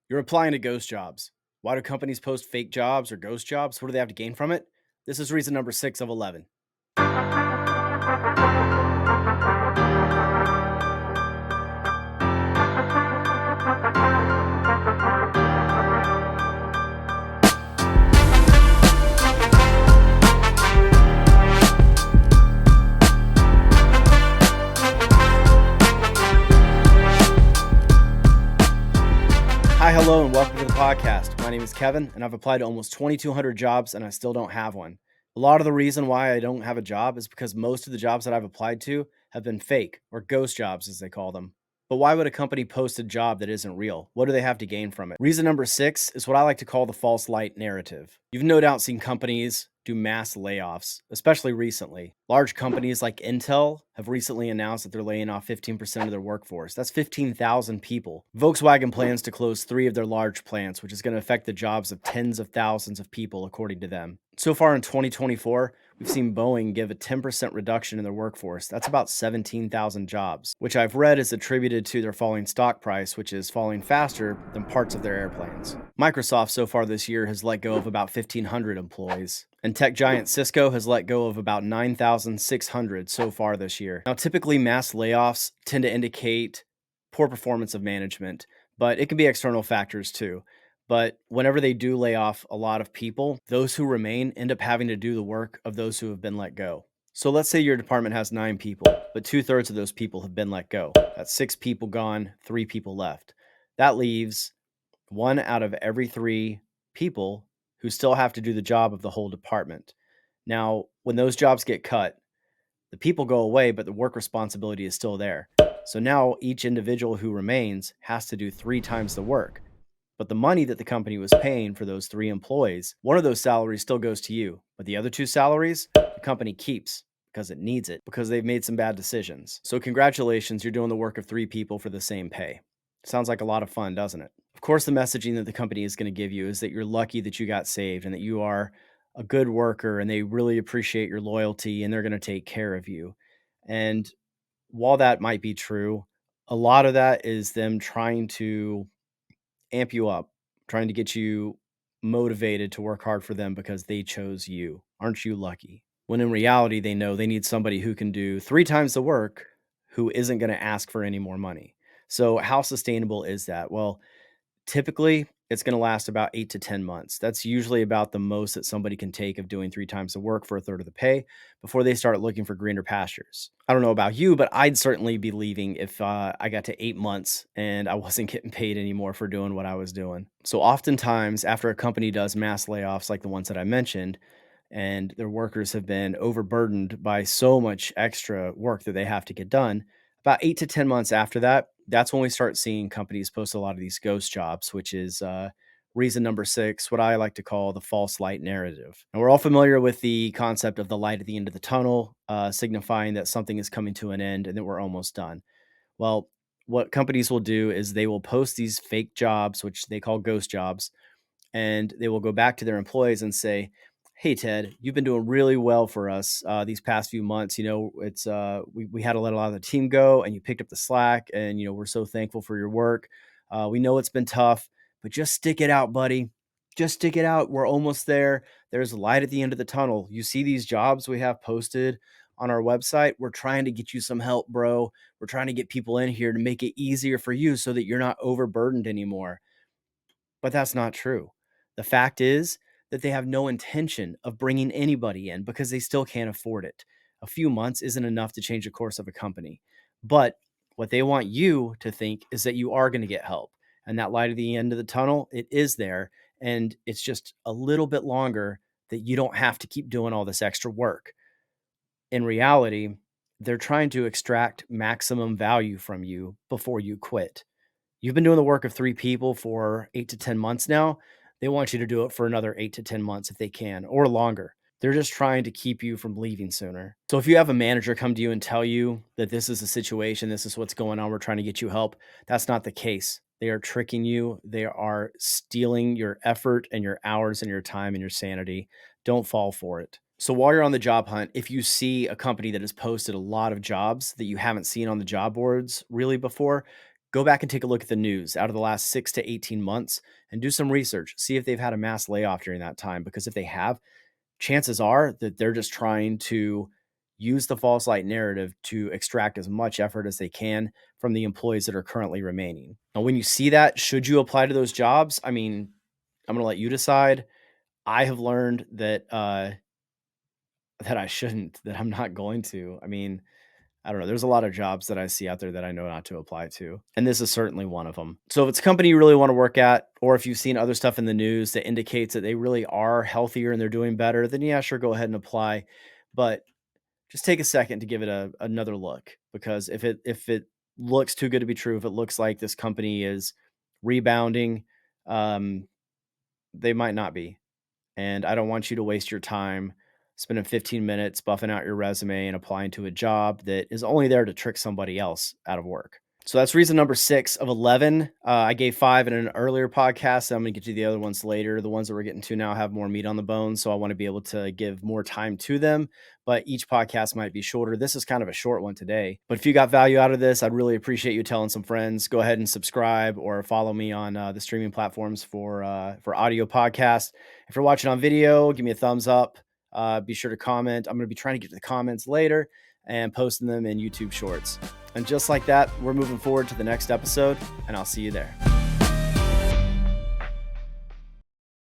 You're applying to ghost jobs. Why do companies post fake jobs or ghost jobs? What do they have to gain from it? This is reason number 6 of 11. Hi, hello, and welcome to the podcast. My name is Kevin, and I've applied to almost 2,200 jobs, and I still don't have one. A lot of the reason why I don't have a job is because most of the jobs that I've applied to have been fake, or ghost jobs, as they call them. But why would a company post a job that isn't real? What do they have to gain from it? Reason number 6 is what I like to call the false light narrative. You've no doubt seen companies do mass layoffs, especially recently. Large companies like Intel have recently announced that they're laying off 15% of their workforce. That's 15,000 people. Volkswagen plans to close 3 of their large plants, which is going to affect the jobs of tens of thousands of people, according to them. So far in 2024, we've seen Boeing give a 10% reduction in their workforce. That's about 17,000 jobs, which I've read is attributed to their falling stock price, which is falling faster than parts of their airplanes. Microsoft so far this year has let go of about 1,500 employees. And tech giant Cisco has let go of about 9,600 so far this year. Now, typically mass layoffs tend to indicate poor performance of management, but it can be external factors too. But whenever they do lay off a lot of people, those who remain end up having to do the work of those who have been let go. So let's say your department has 9 people, but 2/3 of those people have been let go. That's 6 people gone, 3 people left. That leaves 1 out of every 3 people who still have to do the job of the whole department. Now, when those jobs get cut, the people go away, but the work responsibility is still there. So now each individual who remains has to do 3 times the work. But the money that the company was paying for those 3 employees, one of those salaries still goes to you, but the other 2 salaries, the company keeps because it needs it, because they've made some bad decisions. So congratulations, you're doing the work of 3 people for the same pay. Sounds like a lot of fun, doesn't it? Of course, the messaging that the company is going to give you is that you're lucky that you got saved and that you are a good worker and they really appreciate your loyalty and they're going to take care of you. And while that might be true, a lot of that is them trying to amp you up, trying to get you motivated to work hard for them because they chose you. Aren't you lucky? When in reality, they know they need somebody who can do 3 times the work who isn't going to ask for any more money. So, how sustainable is that? Well, typically, it's going to last about 8 to 10 months. That's usually about the most that somebody can take of doing 3 times the work for a third of the pay before they start looking for greener pastures. I don't know about you, but I'd certainly be leaving if I got to 8 months and I wasn't getting paid anymore for doing what I was doing. So, oftentimes, after a company does mass layoffs like the ones that I mentioned, and their workers have been overburdened by so much extra work that they have to get done, about 8 to 10 months after that, that's when we start seeing companies post a lot of these ghost jobs, which is reason number 6, what I like to call the false light narrative. And we're all familiar with the concept of the light at the end of the tunnel, signifying that something is coming to an end and that we're almost done. Well, what companies will do is they will post these fake jobs, which they call ghost jobs, and they will go back to their employees and say, "Hey, Ted, you've been doing really well for us these past few months. You know, it's we had to let a lot of the team go, and you picked up the slack, and we're so thankful for your work. We know it's been tough, but just stick it out, buddy. Just stick it out. We're almost there. There's light at the end of the tunnel. You see these jobs we have posted on our website. We're trying to get you some help, bro. We're trying to get people in here to make it easier for you so that you're not overburdened anymore." But that's not true. The fact is that they have no intention of bringing anybody in because they still can't afford it. A few months isn't enough to change the course of a company. But what they want you to think is that you are going to get help. And that light at the end of the tunnel, it is there. And it's just a little bit longer that you don't have to keep doing all this extra work. In reality, they're trying to extract maximum value from you before you quit. You've been doing the work of 3 people for 8 to 10 months now. They want you to do it for another 8 to 10 months if they can, or longer. They're just trying to keep you from leaving sooner. So if you have a manager come to you and tell you that this is the situation, this is what's going on, we're trying to get you help, that's not the case. They are tricking you. They are stealing your effort and your hours and your time and your sanity. Don't fall for it. So while you're on the job hunt, if you see a company that has posted a lot of jobs that you haven't seen on the job boards really before, Go back and take a look at the news out of the last 6 to 18 months and do some research. See if they've had a mass layoff during that time, because if they have, chances are that they're just trying to use the false light narrative to extract as much effort as they can from the employees that are currently remaining. Now, when you see that, should you apply to those jobs? I mean, I'm going to let you decide. I have learned that that I shouldn't, that I'm not going to. I mean, I don't know. There's a lot of jobs that I see out there that I know not to apply to. And this is certainly one of them. So if it's a company you really want to work at, or if you've seen other stuff in the news that indicates that they really are healthier and they're doing better, then yeah, sure, go ahead and apply. But just take a second to give it another look, because if it looks too good to be true, if it looks like this company is rebounding, they might not be. And I don't want you to waste your time spending 15 minutes buffing out your resume and applying to a job that is only there to trick somebody else out of work. So that's reason number 6 of 11. I gave 5 in an earlier podcast. So I'm going to get to the other ones later. The ones that we're getting to now have more meat on the bone, so I want to be able to give more time to them. But each podcast might be shorter. This is kind of a short one today. But if you got value out of this, I'd really appreciate you telling some friends. Go ahead and subscribe or follow me on the streaming platforms for audio podcasts. If you're watching on video, give me a thumbs up. Be sure to comment. I'm going to be trying to get to the comments later and posting them in YouTube Shorts. And just like that, we're moving forward to the next episode, and I'll see you there.